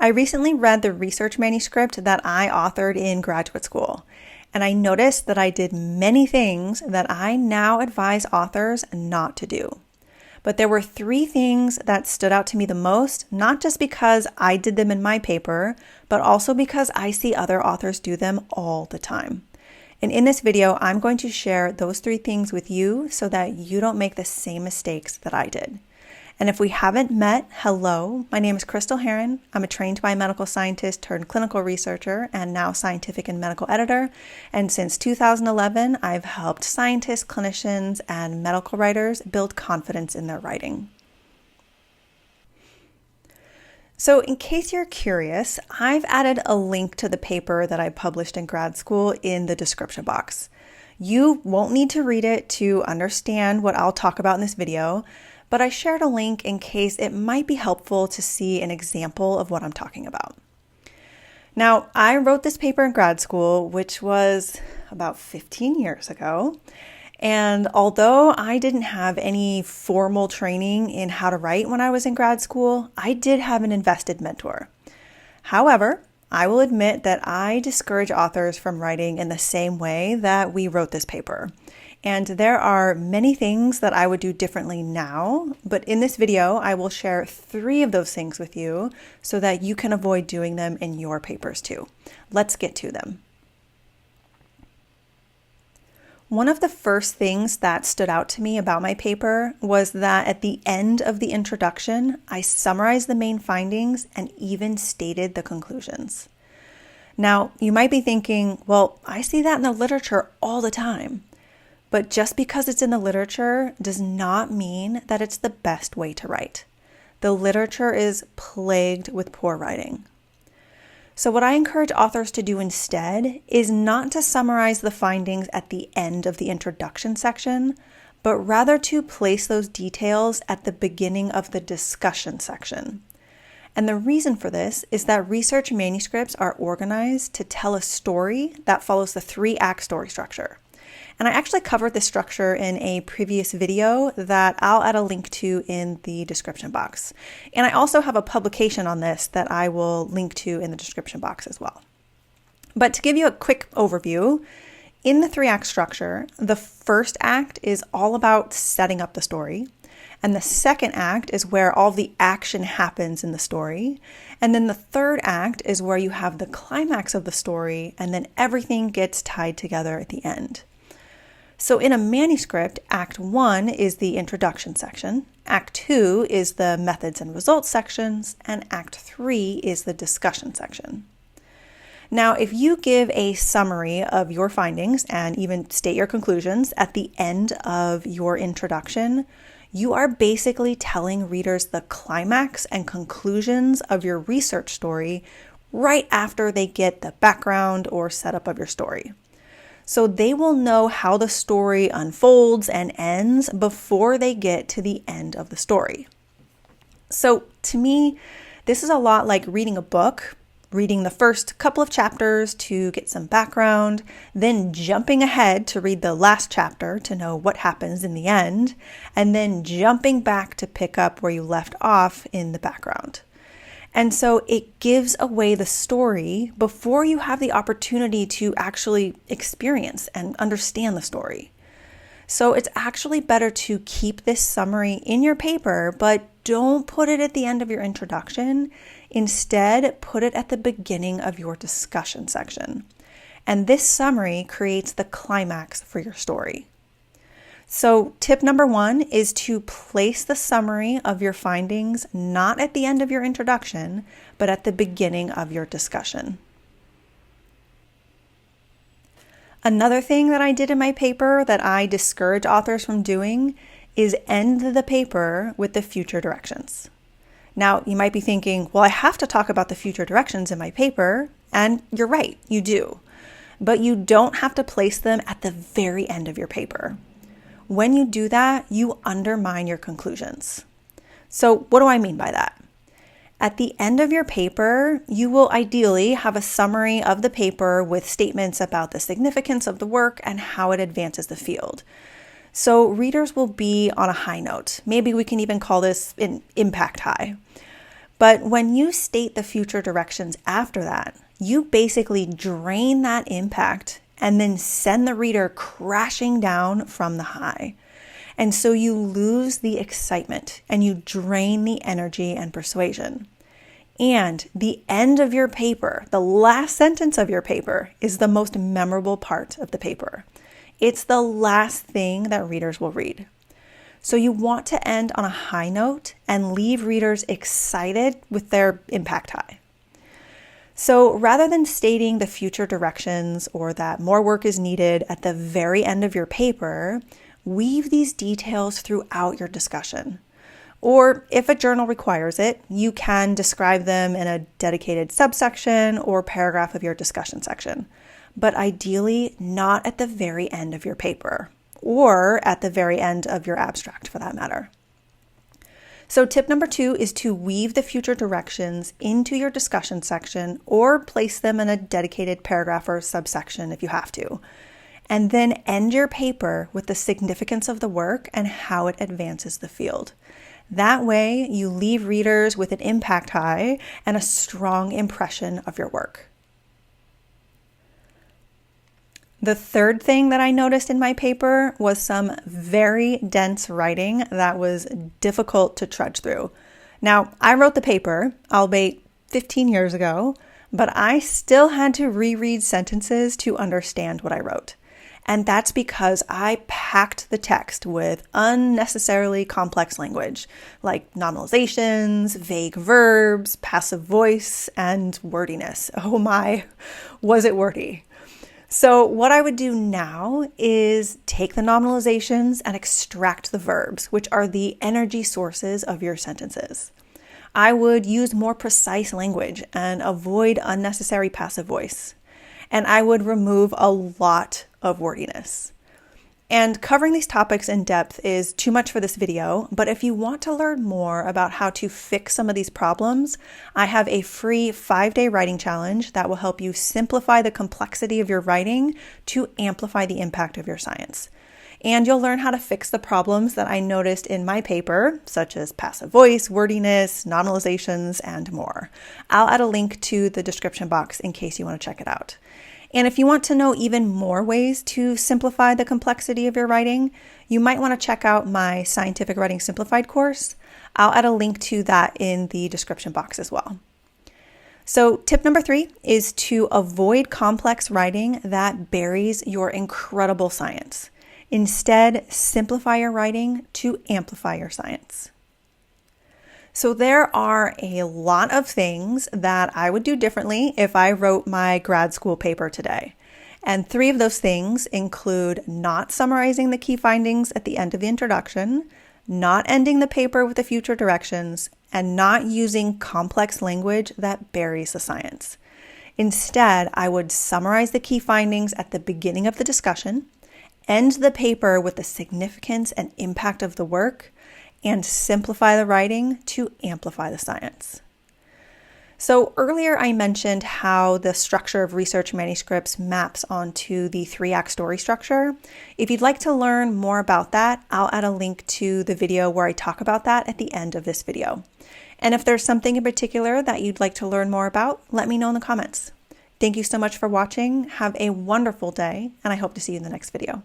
I recently read the research manuscript that I authored in graduate school, and I noticed that I did many things that I now advise authors not to do. But there were 3 things that stood out to me the most, not just because I did them in my paper, but also because I see other authors do them all the time. And in this video, I'm going to share those 3 things with you so that you don't make the same mistakes that I did. And if we haven't met, hello, my name is Crystal Heron. I'm a trained biomedical scientist turned clinical researcher and now scientific and medical editor. And since 2011, I've helped scientists, clinicians, and medical writers build confidence in their writing. So in case you're curious, I've added a link to the paper that I published in grad school in the description box. You won't need to read it to understand what I'll talk about in this video, but I shared a link in case it might be helpful to see an example of what I'm talking about. Now, I wrote this paper in grad school, which was about 15 years ago. And although I didn't have any formal training in how to write when I was in grad school, I did have an invested mentor. However, I will admit that I discourage authors from writing in the same way that we wrote this paper. And there are many things that I would do differently now, but in this video, I will share 3 of those things with you so that you can avoid doing them in your papers too. Let's get to them. One of the first things that stood out to me about my paper was that at the end of the introduction, I summarized the main findings and even stated the conclusions. Now, you might be thinking, well, I see that in the literature all the time. But just because it's in the literature does not mean that it's the best way to write. The literature is plagued with poor writing. So what I encourage authors to do instead is not to summarize the findings at the end of the introduction section, but rather to place those details at the beginning of the discussion section. And the reason for this is that research manuscripts are organized to tell a story that follows the 3-act story structure. And I actually covered this structure in a previous video that I'll add a link to in the description box. And I also have a publication on this that I will link to in the description box as well. But to give you a quick overview, in the 3-act structure, the first act is all about setting up the story. And the second act is where all the action happens in the story. And then the third act is where you have the climax of the story, and then everything gets tied together at the end. So in a manuscript, Act 1 is the introduction section, Act 2 is the methods and results sections, and Act 3 is the discussion section. Now, if you give a summary of your findings and even state your conclusions at the end of your introduction, you are basically telling readers the climax and conclusions of your research story right after they get the background or setup of your story. So they will know how the story unfolds and ends before they get to the end of the story. So to me, this is a lot like reading a book, reading the first couple of chapters to get some background, then jumping ahead to read the last chapter to know what happens in the end, and then jumping back to pick up where you left off in the background. And so it gives away the story before you have the opportunity to actually experience and understand the story. So it's actually better to keep this summary in your paper, but don't put it at the end of your introduction. Instead, put it at the beginning of your discussion section. And this summary creates the climax for your story. So tip number 1 is to place the summary of your findings not at the end of your introduction, but at the beginning of your discussion. Another thing that I did in my paper that I discourage authors from doing is end the paper with the future directions. Now, you might be thinking, well, I have to talk about the future directions in my paper, and you're right, you do. But you don't have to place them at the very end of your paper. When you do that, you undermine your conclusions. So what do I mean by that? At the end of your paper, you will ideally have a summary of the paper with statements about the significance of the work and how it advances the field. So readers will be on a high note. Maybe we can even call this an impact high. But when you state the future directions after that, you basically drain that impact and then send the reader crashing down from the high. And so you lose the excitement and you drain the energy and persuasion. And the end of your paper, the last sentence of your paper, is the most memorable part of the paper. It's the last thing that readers will read. So you want to end on a high note and leave readers excited with their impact high. So rather than stating the future directions or that more work is needed at the very end of your paper, weave these details throughout your discussion. Or if a journal requires it, you can describe them in a dedicated subsection or paragraph of your discussion section, but ideally not at the very end of your paper or at the very end of your abstract for that matter. So tip number 2 is to weave the future directions into your discussion section or place them in a dedicated paragraph or subsection if you have to. And then end your paper with the significance of the work and how it advances the field. That way, you leave readers with an impact high and a strong impression of your work. The third thing that I noticed in my paper was some very dense writing that was difficult to trudge through. Now, I wrote the paper, albeit 15 years ago, but I still had to reread sentences to understand what I wrote. And that's because I packed the text with unnecessarily complex language, like nominalizations, vague verbs, passive voice, and wordiness. Oh my, was it wordy? So what I would do now is take the nominalizations and extract the verbs, which are the energy sources of your sentences. I would use more precise language and avoid unnecessary passive voice. And I would remove a lot of wordiness. And covering these topics in depth is too much for this video, but if you want to learn more about how to fix some of these problems, I have a free 5-day writing challenge that will help you simplify the complexity of your writing to amplify the impact of your science. And you'll learn how to fix the problems that I noticed in my paper, such as passive voice, wordiness, nominalizations, and more. I'll add a link to the description box in case you want to check it out. And if you want to know even more ways to simplify the complexity of your writing, you might want to check out my Scientific Writing Simplified course. I'll add a link to that in the description box as well. So tip number 3 is to avoid complex writing that buries your incredible science. Instead, simplify your writing to amplify your science. So there are a lot of things that I would do differently if I wrote my grad school paper today. And 3 of those things include not summarizing the key findings at the end of the introduction, not ending the paper with the future directions, and not using complex language that buries the science. Instead, I would summarize the key findings at the beginning of the discussion, end the paper with the significance and impact of the work, and simplify the writing to amplify the science. So earlier I mentioned how the structure of research manuscripts maps onto the 3-act story structure. If you'd like to learn more about that, I'll add a link to the video where I talk about that at the end of this video. And if there's something in particular that you'd like to learn more about, let me know in the comments. Thank you so much for watching. Have a wonderful day, and I hope to see you in the next video.